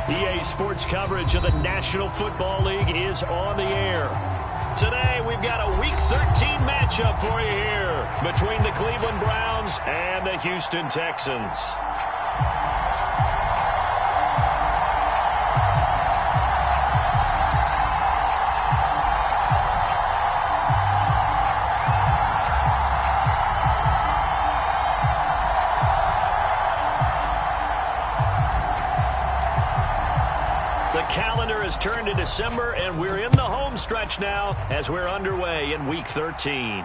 EA Sports coverage of the National Football League is on the air. Today, we've got a Week 13 matchup for you here between the Cleveland Browns and the Houston Texans. Calendar has turned to December, and we're in the home stretch now as we're underway in Week 13.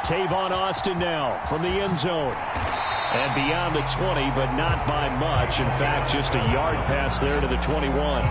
Tavon Austin now from the end zone. And beyond the 20, but not by much. In fact, just a yard pass there to the 21.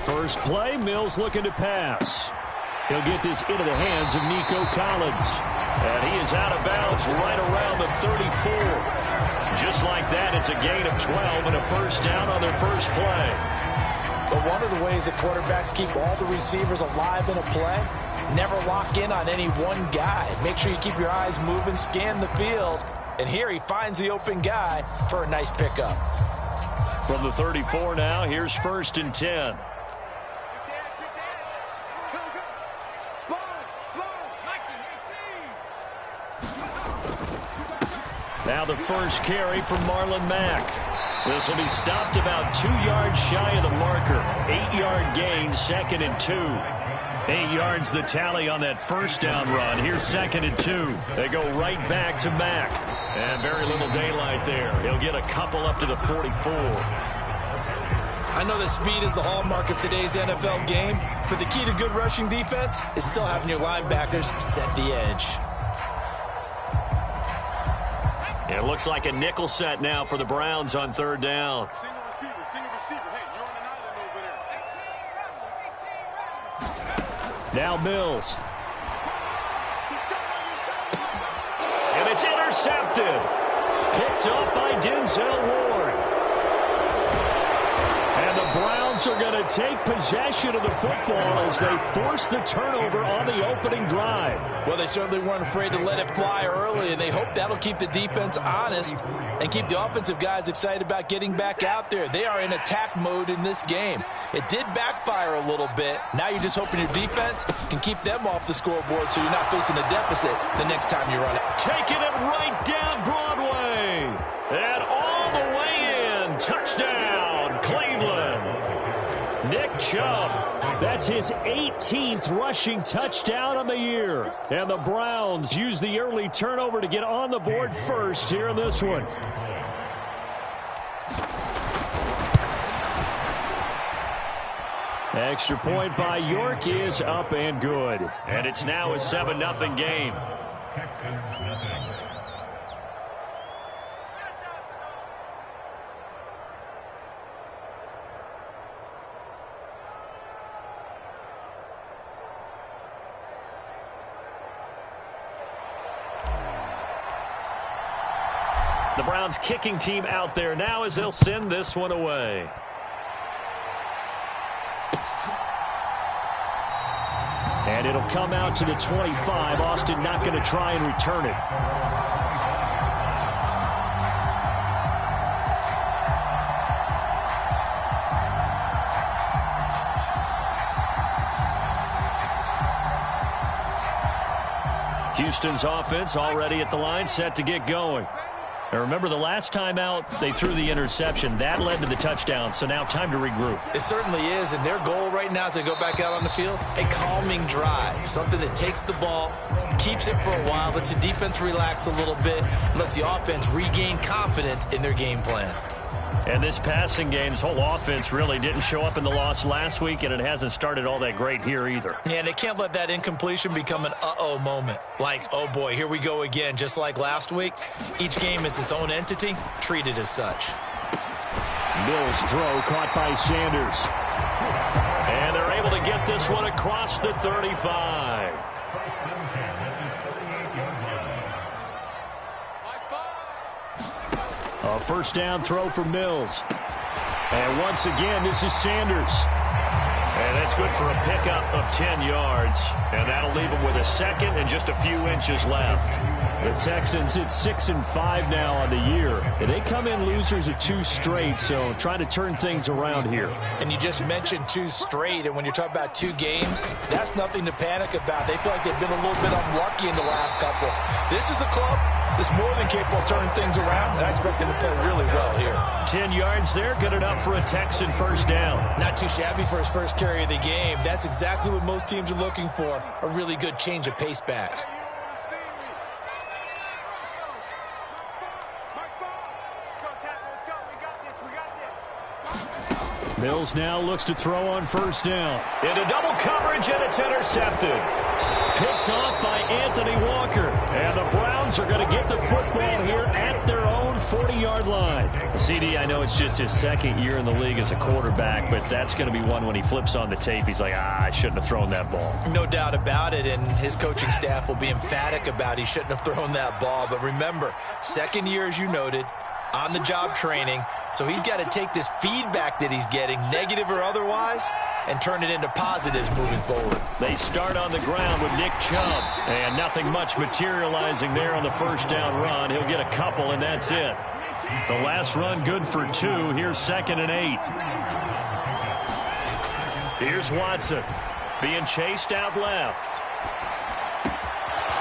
First play, Mills looking to pass. He'll get this into the hands of Nico Collins. And he is out of bounds right around the 34. Just like that, it's a gain of 12 and a first down on their first play. But one of the ways that quarterbacks keep all the receivers alive in a play, never lock in on any one guy. Make sure you keep your eyes moving, scan the field. And here he finds the open guy for a nice pickup. From the 34 now, here's 1st and 10. Now the first carry from Marlon Mack. This will be stopped about 2 yards shy of the marker. 8-yard gain, 2nd and 2. 8 yards the tally on that first down run. Here's 2nd and 2. They go right back to Mack. And very little daylight there. He'll get a couple up to the 44. I know that speed is the hallmark of today's NFL game, but the key to good rushing defense is still having your linebackers set the edge. It looks like a nickel set now for the Browns on 3rd down. Single receiver. Hey, you're on an island over there. Now Mills. And it's intercepted. Picked up by Denzel Ward. And the Browns are going to take possession of the football as they force the turnover on the opening drive. Well, they certainly weren't afraid to let it fly early, and they hope that'll keep the defense honest and keep the offensive guys excited about getting back out there. They are in attack mode in this game. It did backfire a little bit. Now you're just hoping your defense can keep them off the scoreboard so you're not facing a deficit the next time you run it. Taking it right down Broadway. And all the way in. Touchdown, Cleveland. Nick Chubb. That's his 18th rushing touchdown on the year. And the Browns use the early turnover to get on the board first here in this one. Extra point by York is up and good. And it's now a 7-0 game. The Browns kicking team out there now as they'll send this one away. And it'll come out to the 25. Austin not going to try and return it. Houston's offense already at the line, set to get going. Now remember, the last time out, they threw the interception. That led to the touchdown, so now time to regroup. It certainly is, and their goal right now as they go back out on the field, a calming drive, something that takes the ball, keeps it for a while, lets the defense relax a little bit, lets the offense regain confidence in their game plan. And this passing game, this whole offense really didn't show up in the loss last week, and it hasn't started all that great here either. Yeah, and they can't let that incompletion become an uh-oh moment. Like, oh boy, here we go again, just like last week. Each game is its own entity, treated as such. Mills' throw caught by Sanders. And they're able to get this one across the 35. A first down throw for Mills. And once again, this is Sanders. And that's good for a pickup of 10 yards. And that'll leave them with a second and just a few inches left. The Texans at 6-5 now on the year. And they come in losers of 2 straight, so trying to turn things around here. And you just mentioned 2 straight, and when you're talking about 2 games, that's nothing to panic about. They feel like they've been a little bit unlucky in the last couple. This is a club that's more than capable of turning things around, and I expect them to play really well here. 10 yards there, good enough for a Texan first down. Not too shabby for his first carry of the game. That's exactly what most teams are looking for, a really good change of pace back. Mills now looks to throw on first down. Into double coverage, and it's intercepted. Picked off by Anthony Walker. And the Browns are going to get the football here at their own 40-yard line. CD, I know it's just his second year in the league as a quarterback, but that's going to be one when he flips on the tape. He's like, I shouldn't have thrown that ball. No doubt about it, and his coaching staff will be emphatic about he shouldn't have thrown that ball. But remember, second year, as you noted, on-the-job training, so he's got to take this feedback that he's getting, negative or otherwise, and turn it into positives moving forward. They start on the ground with Nick Chubb, and nothing much materializing there on the first down run. He'll get a couple, and that's it. The last run good for 2. Here's 2nd and 8. Here's Watson being chased out left.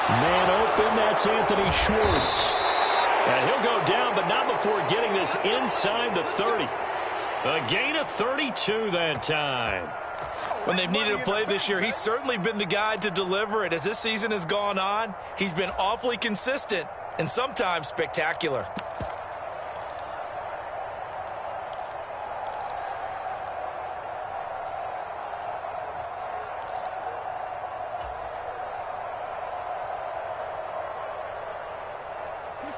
Man open, that's Anthony Schwartz. And he'll go down, but not before getting this inside the 30. A gain of 32 that time. When they've needed a play this year, he's certainly been the guy to deliver it. As this season has gone on, he's been awfully consistent and sometimes spectacular.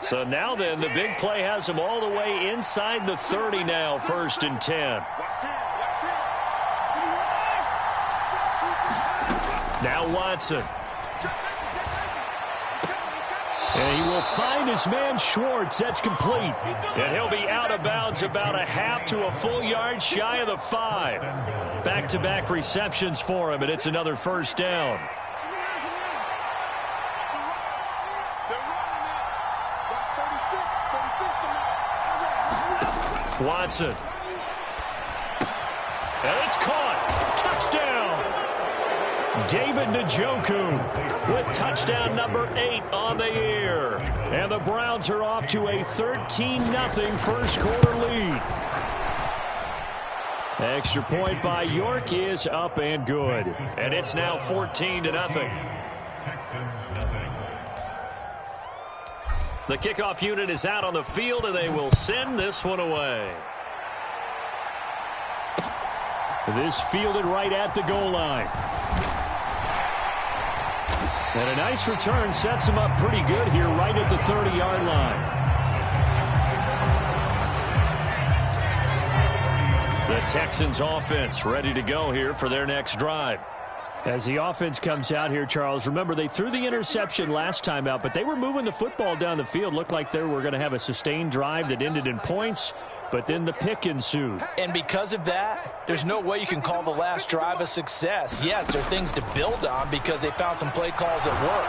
So now then, the big play has him all the way inside the 30 now, 1st and 10. Now Watson. And he will find his man Schwartz. That's complete. And he'll be out of bounds about a half to a full yard shy of the 5. Back-to-back receptions for him, and it's another first down. Watson. And it's caught. Touchdown. David Njoku with touchdown number 8 on the year. And the Browns are off to a 13-0 first quarter lead. Extra point by York is up and good. And it's now 14-0. The kickoff unit is out on the field, and they will send this one away. This fielded right at the goal line. And a nice return sets him up pretty good here right at the 30-yard line. The Texans offense ready to go here for their next drive. As the offense comes out here, Charles, remember they threw the interception last time out, but they were moving the football down the field. Looked like they were going to have a sustained drive that ended in points, but then the pick ensued. And because of that, there's no way you can call the last drive a success. Yes, there are things to build on because they found some play calls that work.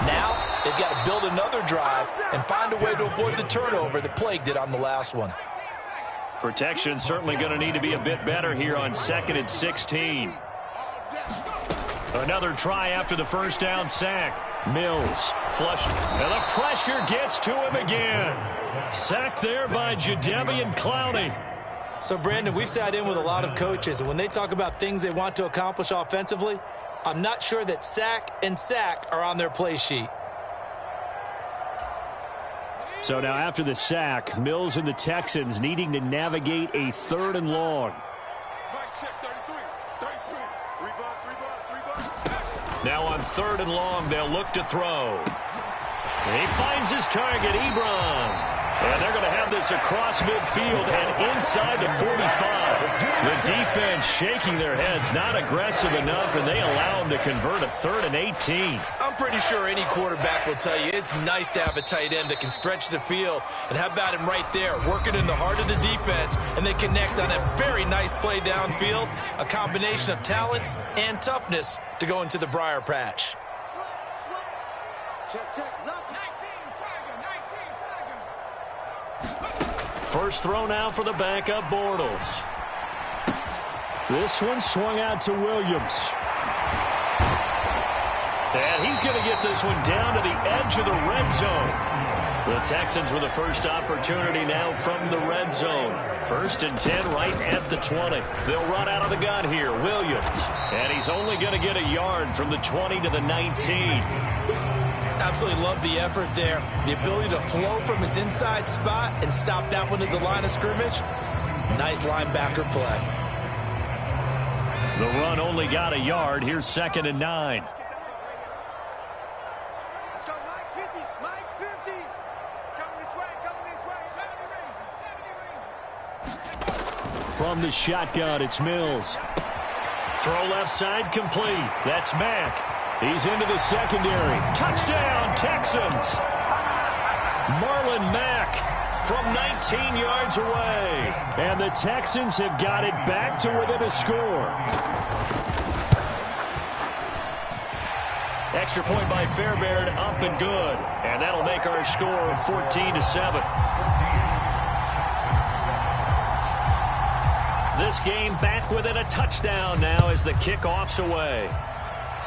Now they've got to build another drive and find a way to avoid the turnover that plagued it on the last one. Protection certainly going to need to be a bit better here on 2nd and 16. Another try after the first down sack. Mills flush, and the pressure gets to him again. Sacked there by Jadeveon Clowney. So, Brandon, we've sat in with a lot of coaches, and when they talk about things they want to accomplish offensively, I'm not sure that sack and sack are on their play sheet. So now after the sack, Mills and the Texans needing to navigate a 3rd and long. Now on 3rd and long, they'll look to throw. He finds his target, Ebron. And they're going to have this across midfield and inside the 45. The defense shaking their heads, not aggressive enough, and they allow them to convert a 3rd and 18. I'm pretty sure any quarterback will tell you it's nice to have a tight end that can stretch the field. And how about him right there, working in the heart of the defense, and they connect on a very nice play downfield, a combination of talent and toughness to go into the briar patch. Check, check. First throw now for the backup Bortles. This one swung out to Williams. And he's going to get this one down to the edge of the red zone. The Texans with the first opportunity now from the red zone. 1st and 10 right at the 20. They'll run out of the gun here. Williams. And he's only going to get a yard from the 20 to the 19. Absolutely love the effort there. The ability to flow from his inside spot and stop that one at the line of scrimmage. Nice linebacker play. The run only got a yard. Here's 2nd and 9. Let's go, Mike 50. Mike 50. It's coming this way. Coming this way. 70 range. From the shotgun, it's Mills. Throw left side complete. That's Mack. He's into the secondary. Touchdown, Texans. Marlon Mack from 19 yards away. And the Texans have got it back to within a score. Extra point by Fairbairn, up and good. And that'll make our score 14-7. This game back within a touchdown now as the kickoff's away.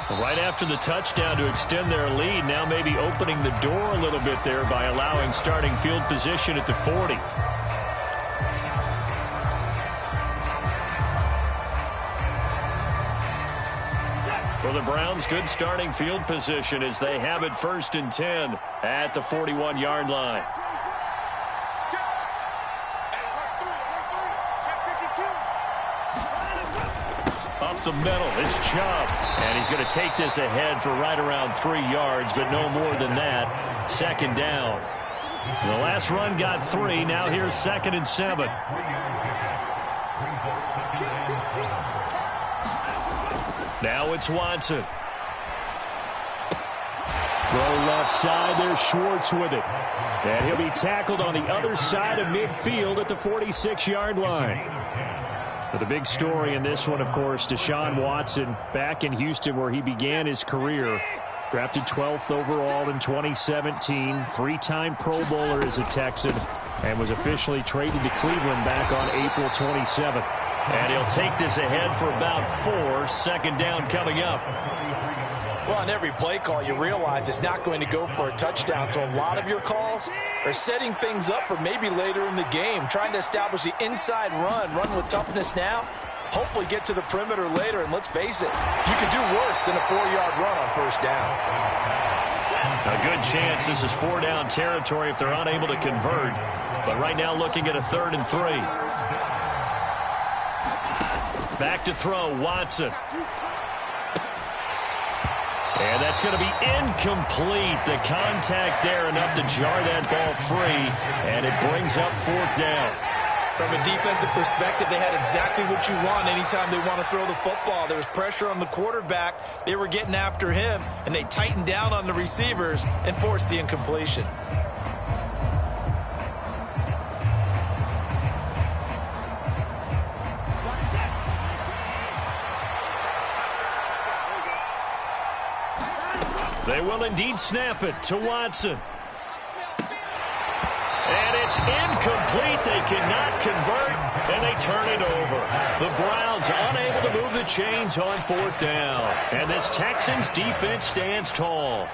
Right after the touchdown to extend their lead, now maybe opening the door a little bit there by allowing starting field position at the 40. For the Browns, good starting field position as they have it 1st and 10 at the 41-yard line. Up the middle, it's Chubb. And he's going to take this ahead for right around 3 yards, but no more than that. 2nd down. The last run got 3. Now here's 2nd and 7. Now it's Watson. Throw left side, there's Schwartz with it. And he'll be tackled on the other side of midfield at the 46-yard line. But the big story in this one, of course, Deshaun Watson back in Houston where he began his career. Drafted 12th overall in 2017. 3-time Pro Bowler as a Texan. And was officially traded to Cleveland back on April 27th. And he'll take this ahead for about 4. 2nd down coming up. Well, on every play call, you realize it's not going to go for a touchdown. So a lot of your calls are setting things up for maybe later in the game, trying to establish the inside run with toughness now, hopefully get to the perimeter later. And let's face it, you could do worse than a 4-yard run on 1st down. A good chance this is 4-down territory if they're unable to convert. But right now looking at a 3rd and 3. Back to throw, Watson. And that's going to be incomplete. The contact there enough to jar that ball free. And it brings up 4th down. From a defensive perspective, they had exactly what you want anytime they want to throw the football. There was pressure on the quarterback. They were getting after him, and they tightened down on the receivers and forced the incompletion. They will indeed snap it to Watson. And it's incomplete. They cannot convert, and they turn it over. The Browns unable to move the chains on 4th down. And this Texans defense stands tall.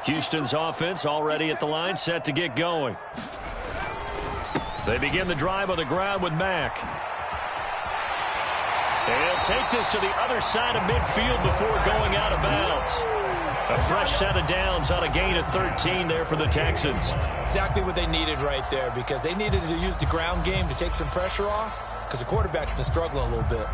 Houston's offense already at the line, set to get going. They begin the drive on the ground with Mack. And he'll take this to the other side of midfield before going out of bounds. A fresh set of downs on a gain of 13 there for the Texans. Exactly what they needed right there, because they needed to use the ground game to take some pressure off, because the quarterback's been struggling a little bit.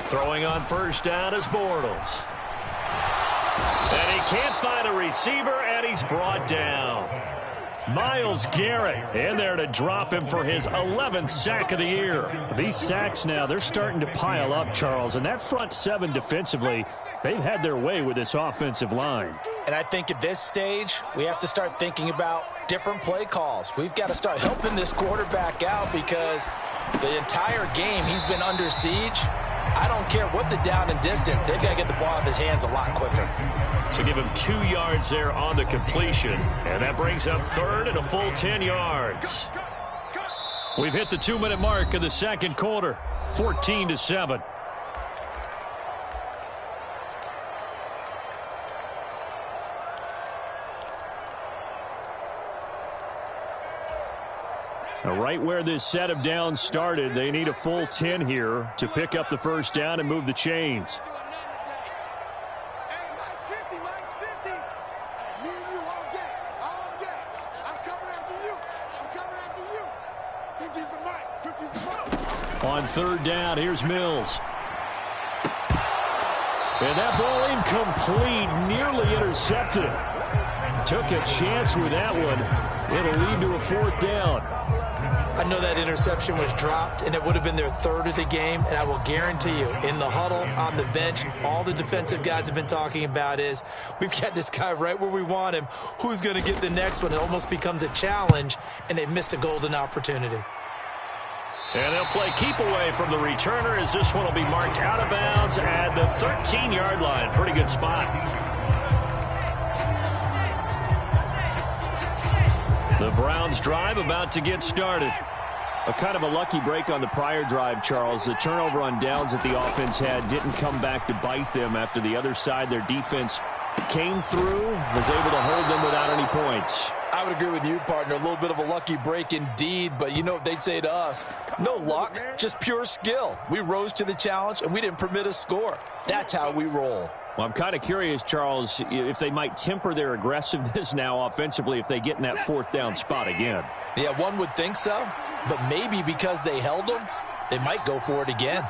Throwing on first down is Bortles. And he can't find a receiver, and he's brought down. Myles Garrett in there to drop him for his 11th sack of the year. These sacks now, they're starting to pile up, Charles. And that front seven defensively, they've had their way with this offensive line. And I think at this stage, we have to start thinking about different play calls. We've got to start helping this quarterback out, because the entire game he's been under siege. I don't care what the down and distance. They've got to get the ball out of his hands a lot quicker. So give him 2 yards there on the completion. And that brings up third and a full 10 yards. We've hit the 2-minute mark of the second quarter. 14-7. Now, right where this set of downs started, they need a full 10 here to pick up the first down and move the chains. Hey, Mike's 50, Mike's 50. Me and you all day, all day. I'm coming after you. I'm coming after you. 50's the Mike, 50's the Mike. On third down, here's Mills. And that ball incomplete, nearly intercepted. Took a chance with that one. It'll lead to a fourth down. I know that interception was dropped, and it would have been their third of the game, and I will guarantee you, in the huddle, on the bench, all the defensive guys have been talking about is, we've got this guy right where we want him. Who's going to get the next one? It almost becomes a challenge, and they missed a golden opportunity. And they'll play keep away from the returner, as this one will be marked out of bounds at the 13-yard line. Pretty good spot. The Browns drive about to get started. A kind of a lucky break on the prior drive, Charles. The turnover on downs that the offense had didn't come back to bite them after the other side. Their defense came through, was able to hold them without any points. I would agree with you, partner. A little bit of a lucky break indeed, but you know what they'd say to us? No luck, just pure skill. We rose to the challenge, and we didn't permit a score. That's how we roll. Well, I'm kind of curious, Charles, if they might temper their aggressiveness now offensively if they get in that fourth down spot again. Yeah, one would think so, but maybe because they held them, they might go for it again.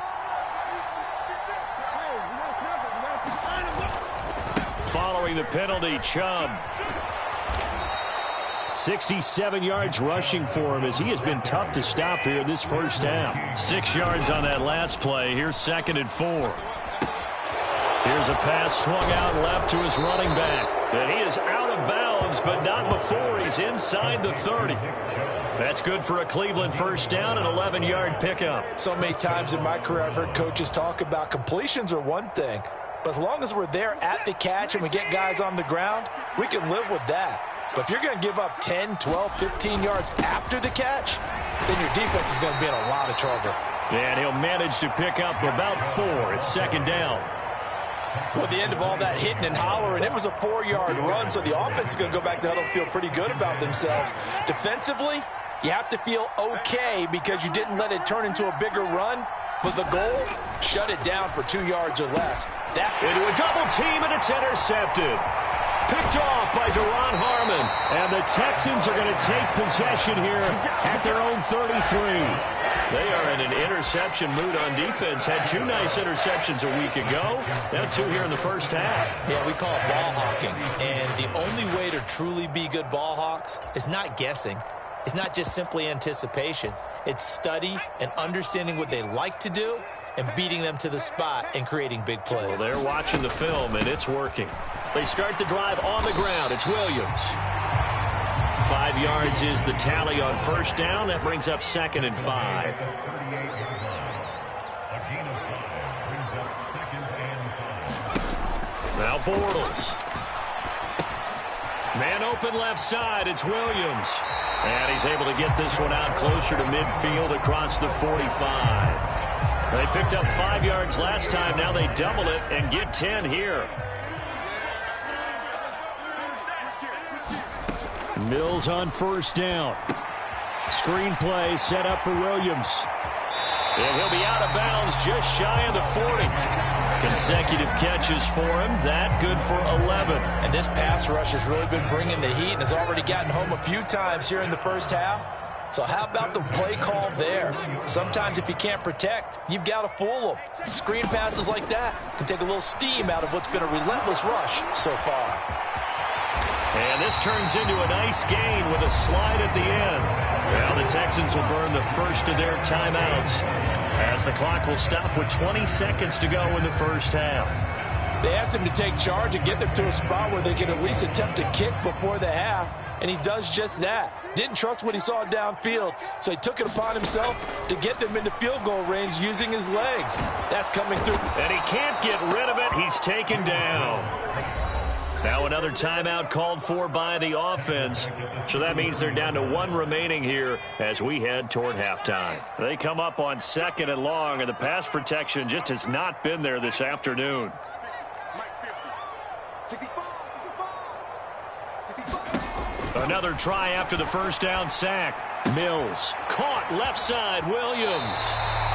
Following the penalty, Chubb. 67 yards rushing for him, as he has been tough to stop here this first half. 6 yards on that last play. Here's 2nd and 4. Here's a pass swung out left to his running back. And he is out of bounds, but not before he's inside the 30. That's good for a Cleveland first down, an 11-yard pickup. So many times in my career I've heard coaches talk about completions are one thing, but as long as we're there at the catch and we get guys on the ground, we can live with that. But if you're going to give up 10, 12, 15 yards after the catch, then your defense is going to be in a lot of trouble. And he'll manage to pick up about 4. It's 2nd down. Well, at the end of all that hitting and hollering, it was a 4-yard run, so the offense is going to go back to the huddle and feel pretty good about themselves. Defensively, you have to feel okay because you didn't let it turn into a bigger run, but the goal, shut it down for 2 yards or less. That into a double team, and it's intercepted. Picked off by Duron Harmon. And the Texans are going to take possession here at their own 33. They are in an interception mood on defense. Had 2 nice interceptions a week ago. Now 2 here in the first half. Yeah, we call it ball hawking. And the only way to truly be good ball hawks is not guessing. It's not just simply anticipation. It's study and understanding what they like to do and beating them to the spot and creating big plays. Well, they're watching the film, and it's working. They start the drive on the ground. It's Williams. 5 yards is the tally on first down. That brings up 2nd and 5. Now Bortles. Man open left side. It's Williams. And he's able to get this one out closer to midfield across the 45. They picked up 5 yards last time. Now they double it and get 10 here. Mills on first down. Screen play set up for Williams. And he'll be out of bounds just shy of the 40. Consecutive catches for him. That good for 11. And this pass rush has really been bringing the heat and has already gotten home a few times here in the first half. So how about the play call there? Sometimes if you can't protect, you've got to fool them. Screen passes like that can take a little steam out of what's been a relentless rush so far. And this turns into a nice gain with a slide at the end. Well, the Texans will burn the first of their timeouts as the clock will stop with 20 seconds to go in the first half. They asked him to take charge and get them to a spot where they can at least attempt to kick before the half, and he does just that. Didn't trust what he saw downfield, so he took it upon himself to get them into field goal range using his legs. That's coming through. And he can't get rid of it. He's taken down. Now another timeout called for by the offense. So that means they're down to 1 remaining here as we head toward halftime. They come up on 2nd and long, and the pass protection just has not been there this afternoon. Another try after the first down sack. Mills caught left side. Williams.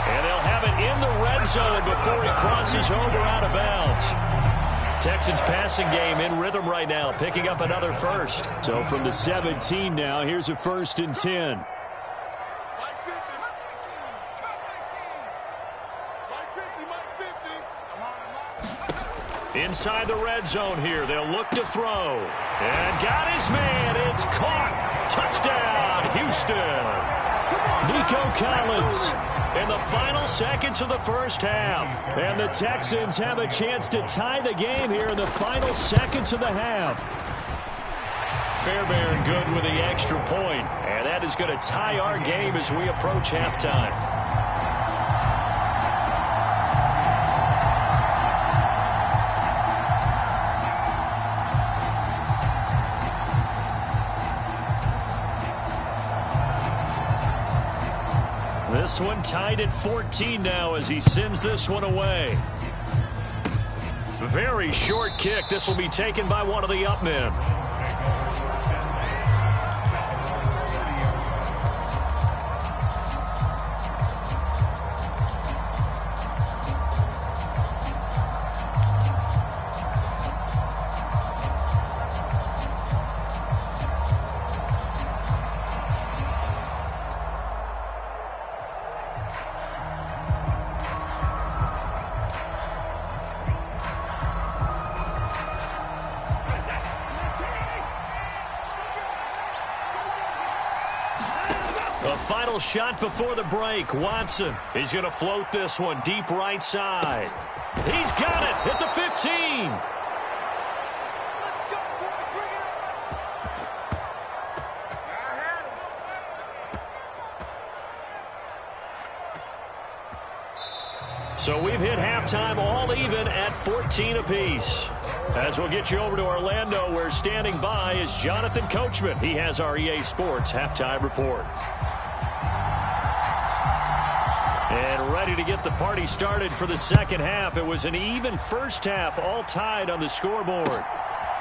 And they'll have it in the red zone before he crosses over out of bounds. Texans passing game in rhythm right now, picking up another first. So from the 17 now, here's a 1st and 10. Inside the red zone here, they'll look to throw. And got his man. It's caught. Touchdown, Houston. Nico Collins. In the final seconds of the first half. And the Texans have a chance to tie the game here in the final seconds of the half. Fairbairn good with the extra point. And that is going to tie our game as we approach halftime. This one tied at 14 now as he sends this one away. Very short kick. This will be taken by one of the up men. Final shot before the break. Watson, he's going to float this one deep right side. He's got it at the 15. So we've hit halftime all even at 14 apiece. As we'll get you over to Orlando, where standing by is Jonathan Coachman. He has our EA Sports halftime report. And ready to get the party started for the second half. It was an even first half, all tied on the scoreboard.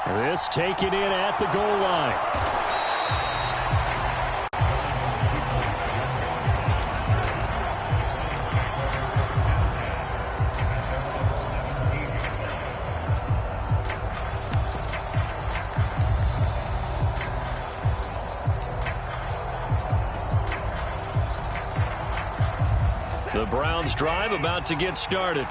This taken in at the goal line. The Browns drive about to get started.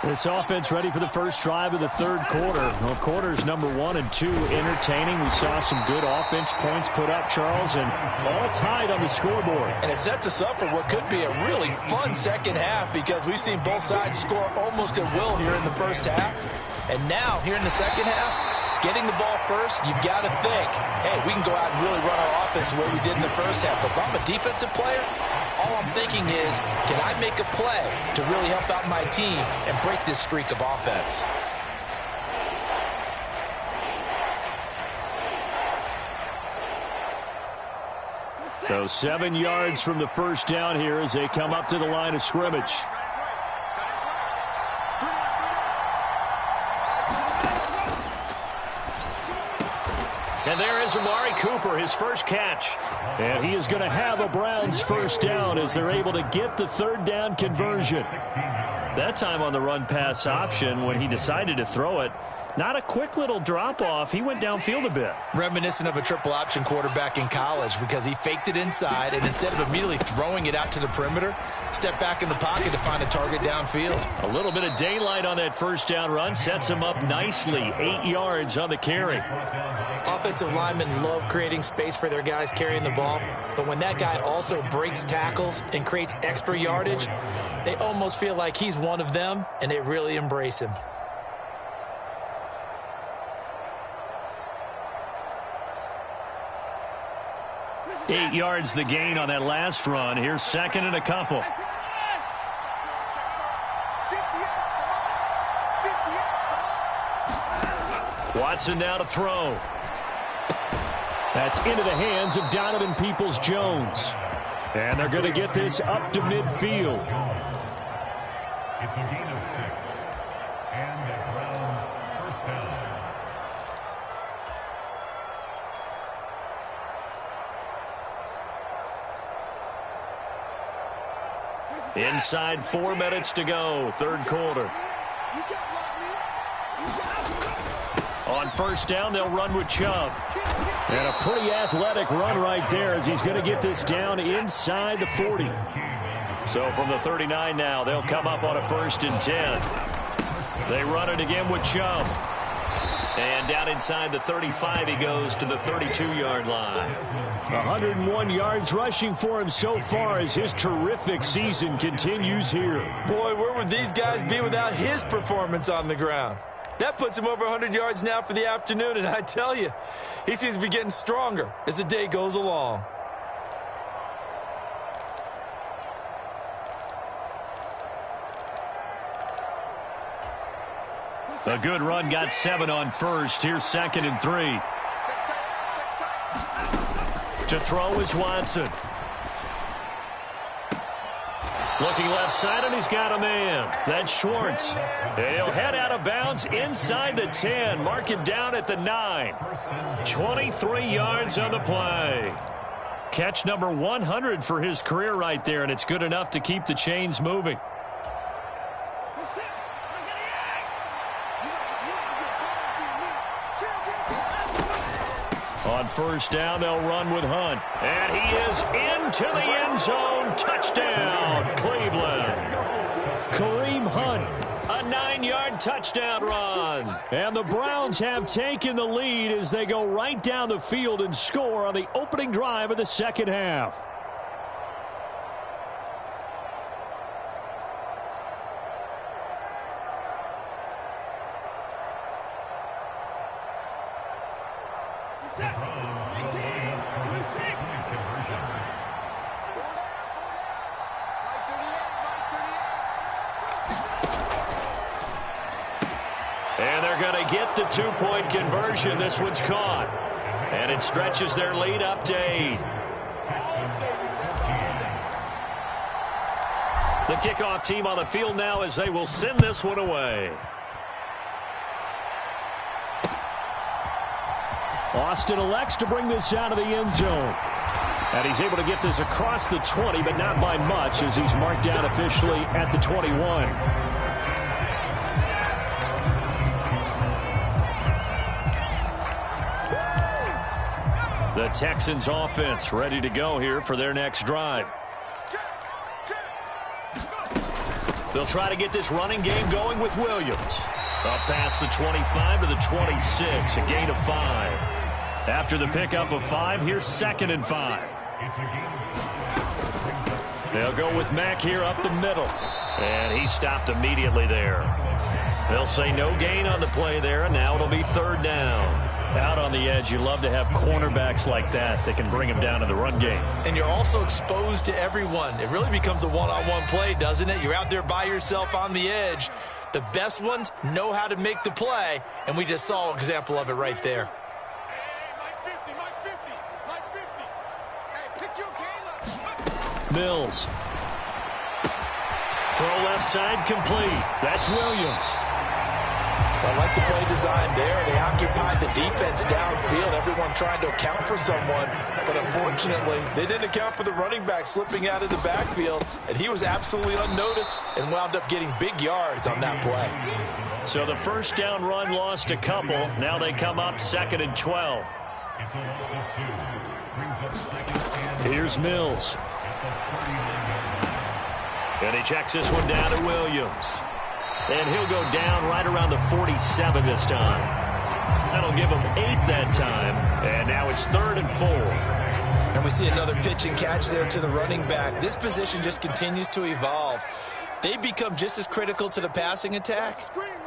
This offense ready for the first drive of the third quarter. Well, quarters number 1 and 2 entertaining. We saw some good offense points put up, Charles, and all tied on the scoreboard. And it sets us up for what could be a really fun second half because we've seen both sides score almost at will here in the first half. And now, here in the second half, getting the ball first, you've got to think, hey, we can go out and really run our offense the way we did in the first half. But if I'm a defensive player, all I'm thinking is, can I make a play to really help out my team and break this streak of offense? So 7 yards from the first down here as they come up to the line of scrimmage. Amari Cooper, his first catch. And he is going to have a Browns first down as they're able to get the third down conversion. That time on the run-pass option when he decided to throw it, not a quick little drop-off. He went downfield a bit. Reminiscent of a triple option quarterback in college because he faked it inside, and instead of immediately throwing it out to the perimeter, stepped back in the pocket to find a target downfield. A little bit of daylight on that first down run sets him up nicely. 8 yards on the carry. Offensive linemen love creating space for their guys carrying the ball, but when that guy also breaks tackles and creates extra yardage, they almost feel like he's one of them, and they really embrace him. Eight yards the gain on that last run. Here's second and a couple. Watson now to throw. That's into the hands of Donovan Peoples-Jones. And they're going to get this up to midfield. It's a gain of 6. And the Browns first down. Inside 4 minutes to go, third quarter. On first down, they'll run with Chubb. And a pretty athletic run right there as he's going to get this down inside the 40. So from the 39 now, they'll come up on a 1st and 10. They run it again with Chubb. And down inside the 35, he goes to the 32-yard line. 101 yards rushing for him so far as his terrific season continues here. Boy, where would these guys be without his performance on the ground? That puts him over 100 yards now for the afternoon, and I tell you, he seems to be getting stronger as the day goes along. A good run got 7 on first. Here's 2nd and 3. To throw is Watson. Looking left side, and he's got a man. That's Schwartz. And he'll head out of bounds inside the 10. Mark it down at the 9. 23 yards on the play. Catch number 100 for his career right there, and it's good enough to keep the chains moving. On first down, they'll run with Hunt. And he is into the end zone. Touchdown, Cleveland. Kareem Hunt. A 9-yard touchdown run. And the Browns have taken the lead as they go right down the field and score on the opening drive of the second half. And they're going to get the 2-point conversion. This one's caught. And it stretches their lead up to 8. The kickoff team on the field now as they will send this one away. Austin elects to bring this out of the end zone. And he's able to get this across the 20, but not by much as he's marked down officially at the 21. The Texans offense ready to go here for their next drive. They'll try to get this running game going with Williams. Up past the 25 to the 26, a gain of 5. After the pickup of 5, here's 2nd and 5. They'll go with Mack here up the middle. And he stopped immediately there. They'll say no gain on the play there, and now it'll be 3rd down. Out on the edge, you love to have cornerbacks like that can bring them down in the run game. And you're also exposed to everyone. It really becomes a one-on-one play, doesn't it? You're out there by yourself on the edge. The best ones know how to make the play, and we just saw an example of it right there. Mills. Throw left side complete. That's Williams. I like the play design there. They occupied the defense downfield, everyone trying to account for someone. But unfortunately, they didn't account for the running back slipping out of the backfield, and he was absolutely unnoticed and wound up getting big yards on that play. So the first down run lost a couple. Now they come up 2nd and 12. It's a loss of 2. Brings up 2nd and Here's Mills. at the 39-yard line. And he checks this one down to Williams. And he'll go down right around the 47 this time. That'll give him 8 that time. And now it's 3rd and 4. And we see another pitch and catch there to the running back. This position just continues to evolve. They become just as critical to the passing attack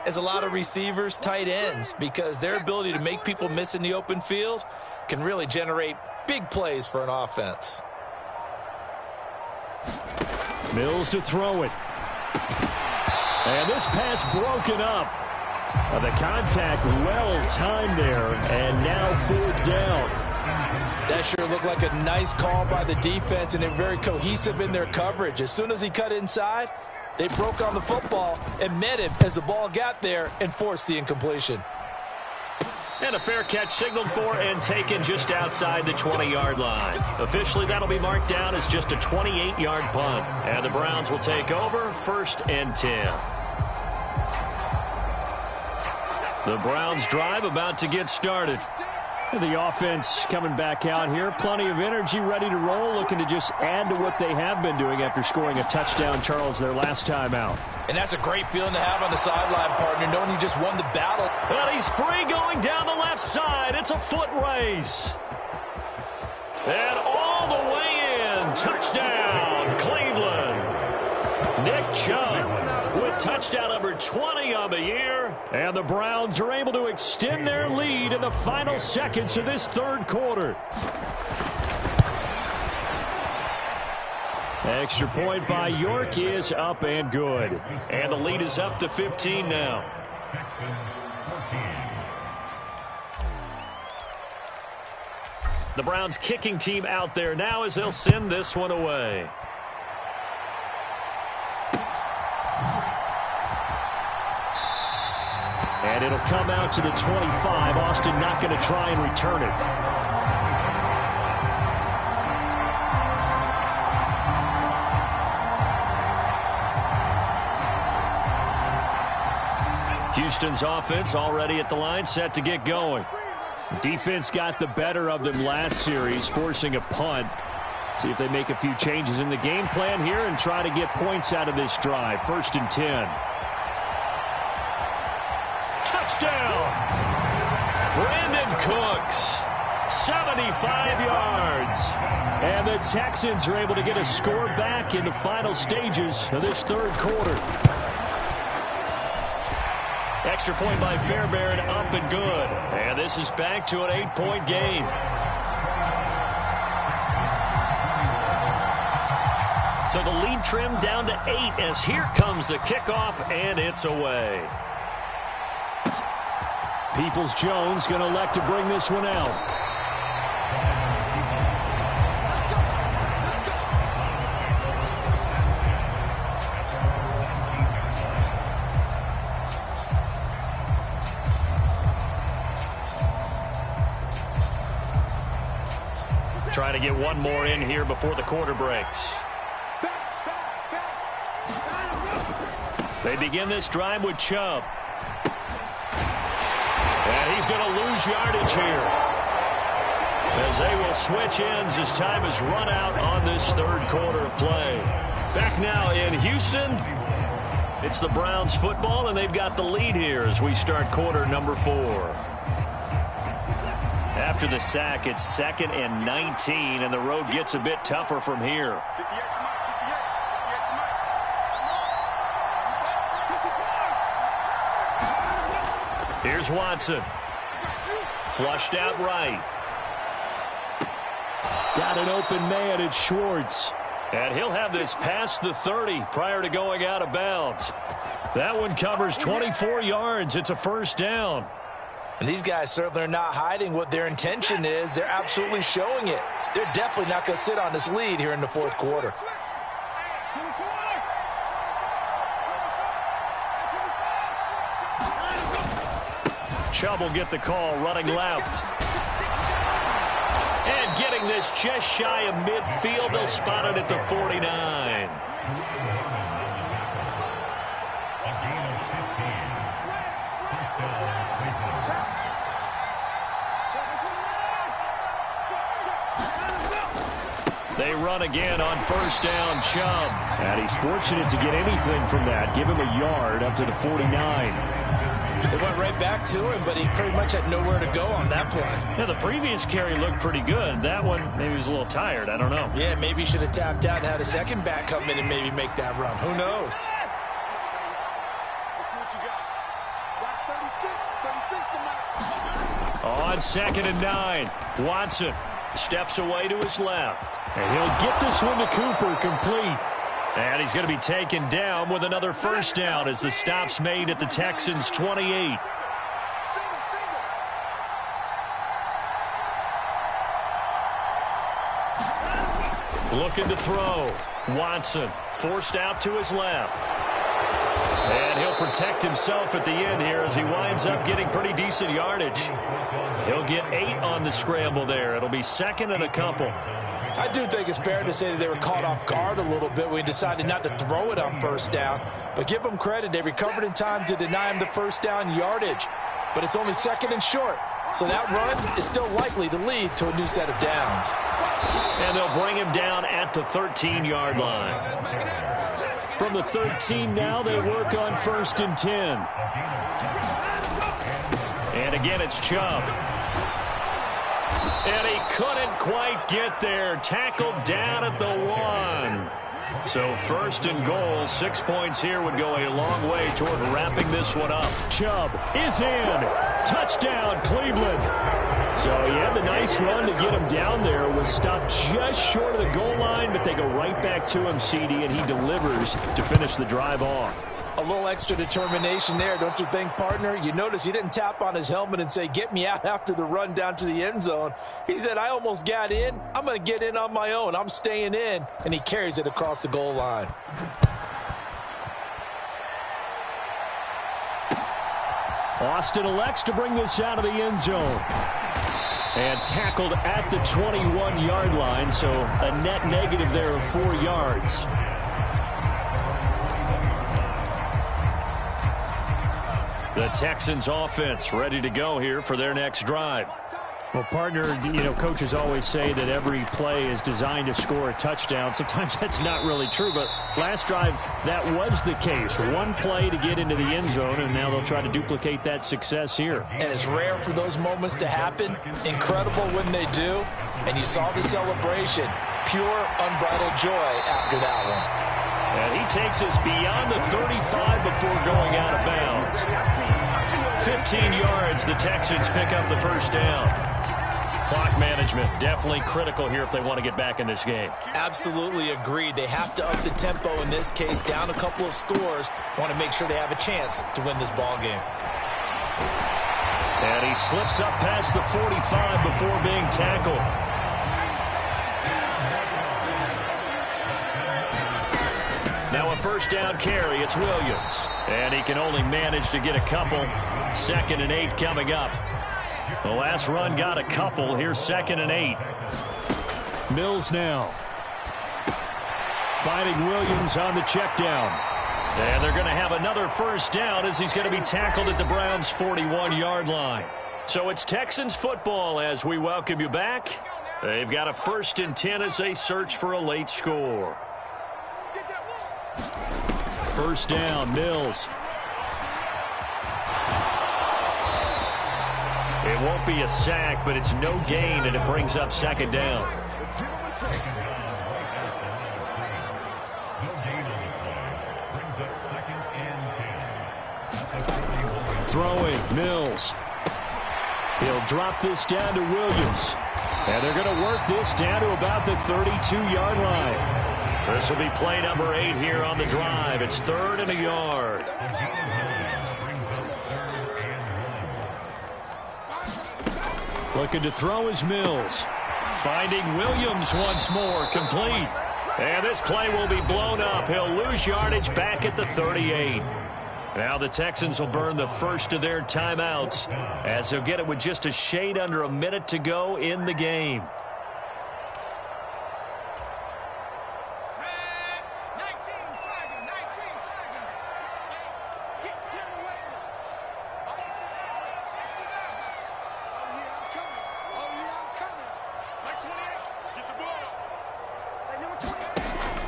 as a lot of receivers, tight ends, because their ability to make people miss in the open field can really generate big plays for an offense. Mills to throw it. And this pass broken up. The contact well timed there, and now 4th down. That sure looked like a nice call by the defense, and they're very cohesive in their coverage. As soon as he cut inside, they broke on the football and met him as the ball got there and forced the incompletion. And a fair catch signaled for and taken just outside the 20-yard line. Officially, that'll be marked down as just a 28-yard punt. And the Browns will take over 1st and 10. The Browns drive about to get started. The offense coming back out here. Plenty of energy, ready to roll, looking to just add to what they have been doing after scoring a touchdown, Charles, their last time out. And that's a great feeling to have on the sideline, partner, knowing you just won the battle. But he's free going down the left side. It's a foot race. And all the way in. Touchdown, Cleveland. Nick Chubb with touchdown number 20 on the year. And the Browns are able to extend their lead in the final seconds of this 3rd quarter. Extra point by York is up and good. And the lead is up to 15 now. Texans 14. The Browns kicking team out there now as they'll send this one away. And it'll come out to the 25. Austin not going to try and return it. Houston's offense already at the line, set to get going. Defense got the better of them last series, forcing a punt. See if they make a few changes in the game plan here and try to get points out of this drive. 1st and 10. Touchdown! Brandon Cooks, 75 yards. And the Texans are able to get a score back in the final stages of this 3rd quarter. Extra point by Fairbairn, up and good. And this is back to an 8-point game. So the lead trimmed down to 8 as here comes the kickoff, and it's away. Peoples-Jones going to elect to bring this one out. Trying to get one more in here before the quarter breaks. They begin this drive with Chubb. And he's going to lose yardage here, as they will switch ends as time is run out on this 3rd quarter of play. Back now in Houston, it's the Browns football, and they've got the lead here as we start quarter number 4. After the sack, it's 2nd and 19, and the road gets a bit tougher from here. Here's Watson. Flushed out right. Got an open man, it's Schwartz. And he'll have this past the 30 prior to going out of bounds. That one covers 24 yards. It's a 1st down. And these guys certainly are not hiding what their intention is. They're absolutely showing it. They're definitely not going to sit on this lead here in the 4th quarter. Chubb will get the call, running left. And getting this just shy of midfield. They'll spot it at the 49. They run again on first down, Chubb. And he's fortunate to get anything from that. Give him a yard up to the 49. They went right back to him, but he pretty much had nowhere to go on that play. Yeah, the previous carry looked pretty good. That one, maybe he was a little tired. I don't know. Yeah, maybe he should have tapped out and had a second back come in and maybe make that run. Who knows? Let's see what you got. That's 36. 36 tonight. On second and 9, Watson steps away to his left. And he'll get this one to Cooper, complete. And he's going to be taken down with another first down as the stop's made at the Texans' 28. Looking to throw. Watson forced out to his left. And he'll protect himself at the end here as he winds up getting pretty decent yardage. He'll get 8 on the scramble there. It'll be second and a couple. I do think it's fair to say that they were caught off guard a little bit when he decided not to throw it on first down. But give them credit. They recovered in time to deny him the first down yardage. But it's only second and short. So that run is still likely to lead to a new set of downs. And they'll bring him down at the 13-yard line. From the 13 now, they work on first and 10. And again, it's Chubb. And he couldn't quite get there. Tackled down at the 1. So first and goal, 6 points here would go a long way toward wrapping this one up. Chubb is in. Touchdown, Cleveland. So he had the nice run to get him down there. Was stopped just short of the goal line, but they go right back to him, CD, and he delivers to finish the drive off. A little extra determination there, don't you think, partner? You notice he didn't tap on his helmet and say, get me out after the run down to the end zone. He said, I almost got in. I'm going to get in on my own. I'm staying in. And he carries it across the goal line. Austin elects to bring this out of the end zone. And tackled at the 21-yard line, so a net negative there of 4 yards. The Texans offense ready to go here for their next drive. Well, partner, you know, coaches always say that every play is designed to score a touchdown. Sometimes that's not really true, but last drive, that was the case. One play to get into the end zone, and now they'll try to duplicate that success here. And it's rare for those moments to happen. Incredible when they do. And you saw the celebration. Pure, unbridled joy after that one. And he takes us beyond the 35 before going out of bounds. 15 yards, the Texans pick up the first down. Clock management definitely critical here if they want to get back in this game. Absolutely agreed. They have to up the tempo in this case, down a couple of scores. Want to make sure they have a chance to win this ball game. And he slips up past the 45 before being tackled. Now a first down carry, it's Williams. And he can only manage to get a couple. Second and 8 coming up. The last run got a couple. Here's second and 8. Mills now. Finding Williams on the check down. And they're going to have another first down as he's going to be tackled at the Browns' 41-yard line. So it's Texans football as we welcome you back. They've got a first and 10 as they search for a late score. First down, Mills. It won't be a sack, but it's no gain, and it brings up second down. Throwing, Mills. He'll drop this down to Williams. And they're going to work this down to about the 32-yard line. This will be play number 8 here on the drive. It's third and a yard. Looking to throw is Mills. Finding Williams once more, complete. And this play will be blown up. He'll lose yardage back at the 38. Now the Texans will burn the first of their timeouts as they'll get it with just a shade under a minute to go in the game.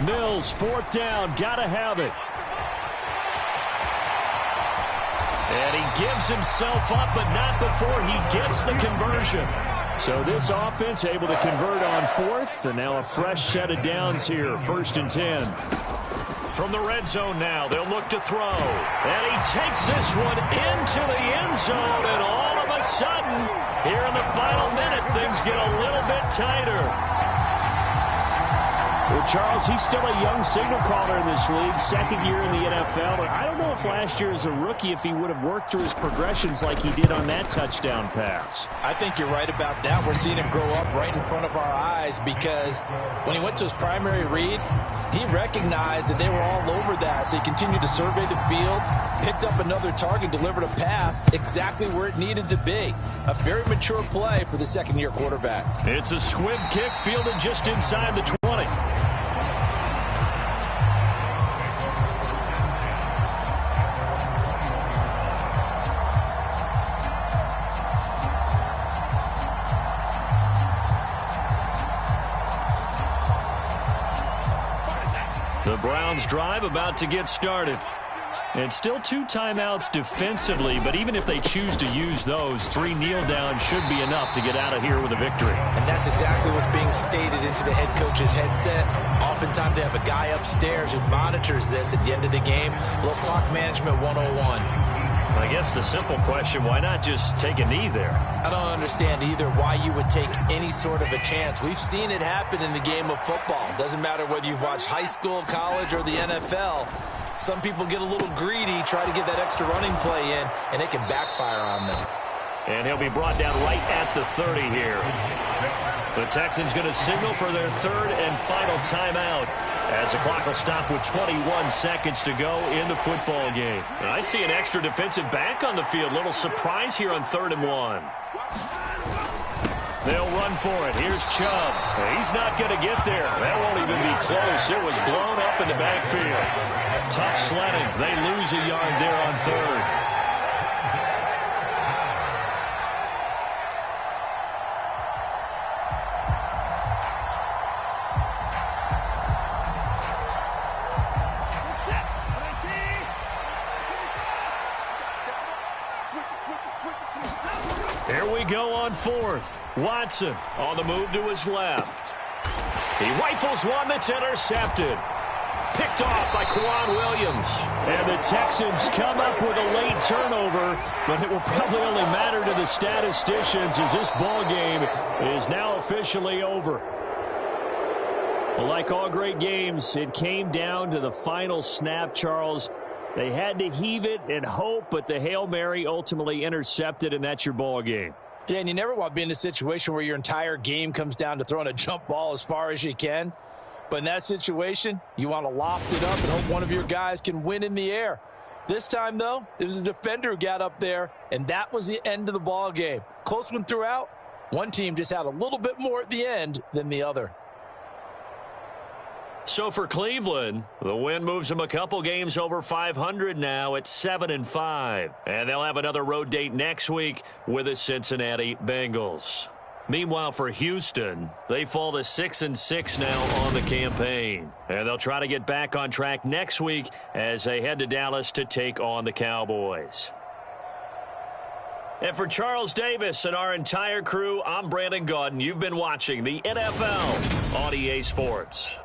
Mills, fourth down, gotta have it. And he gives himself up, but not before he gets the conversion. So this offense able to convert on fourth, and now a fresh set of downs here, 1st and 10. From the red zone now, they'll look to throw. And he takes this one into the end zone, and all of a sudden, here in the final minute, things get a little bit tighter. Well, Charles, he's still a young signal caller in this league, 2nd year in the NFL. And I don't know if last year as a rookie, if he would have worked through his progressions like he did on that touchdown pass. I think you're right about that. We're seeing him grow up right in front of our eyes because when he went to his primary read, he recognized that they were all over that. So he continued to survey the field, picked up another target, delivered a pass exactly where it needed to be. A very mature play for the 2nd-year quarterback. It's a squib kick fielded just inside the 20. The Browns drive about to get started. And still 2 timeouts defensively, but even if they choose to use those, 3 kneel downs should be enough to get out of here with a victory. And that's exactly what's being stated into the head coach's headset. Oftentimes they have a guy upstairs who monitors this at the end of the game. A little clock management 101. I guess the simple question, why not just take a knee there? I don't understand either why you would take any sort of a chance. We've seen it happen in the game of football. Doesn't matter whether you've watched high school, college, or the NFL. Some people get a little greedy, try to get that extra running play in, and it can backfire on them. And he'll be brought down right at the 30 here. The Texans going to signal for their 3rd and final timeout as the clock will stop with 21 seconds to go in the football game. And I see an extra defensive back on the field. Little surprise here on 3rd and 1. They'll run for it. Here's Chubb. He's not going to get there. That won't even be close. It was blown up in the backfield. Tough sledding. They lose a yard there on 3rd. Here we go on 4th. Watson on the move to his left. He rifles one that's intercepted. Picked off by Quan Williams. And the Texans come up with a late turnover, but it will probably only matter to the statisticians as this ball game is now officially over. Well, like all great games, it came down to the final snap, Charles. They had to heave it and hope, but the Hail Mary ultimately intercepted, and that's your ball game. Yeah, and you never want to be in a situation where your entire game comes down to throwing a jump ball as far as you can. But in that situation, you want to loft it up and hope one of your guys can win in the air. This time, though, it was a defender who got up there, and that was the end of the ball game. Close one throughout. One team just had a little bit more at the end than the other. So for Cleveland, the win moves them a couple games over 500 now at 7-5. And they'll have another road date next week with the Cincinnati Bengals. Meanwhile, for Houston, they fall to 6-6 now on the campaign. And they'll try to get back on track next week as they head to Dallas to take on the Cowboys. And for Charles Davis and our entire crew, I'm Brandon Gaudin. You've been watching the NFL on EA Sports.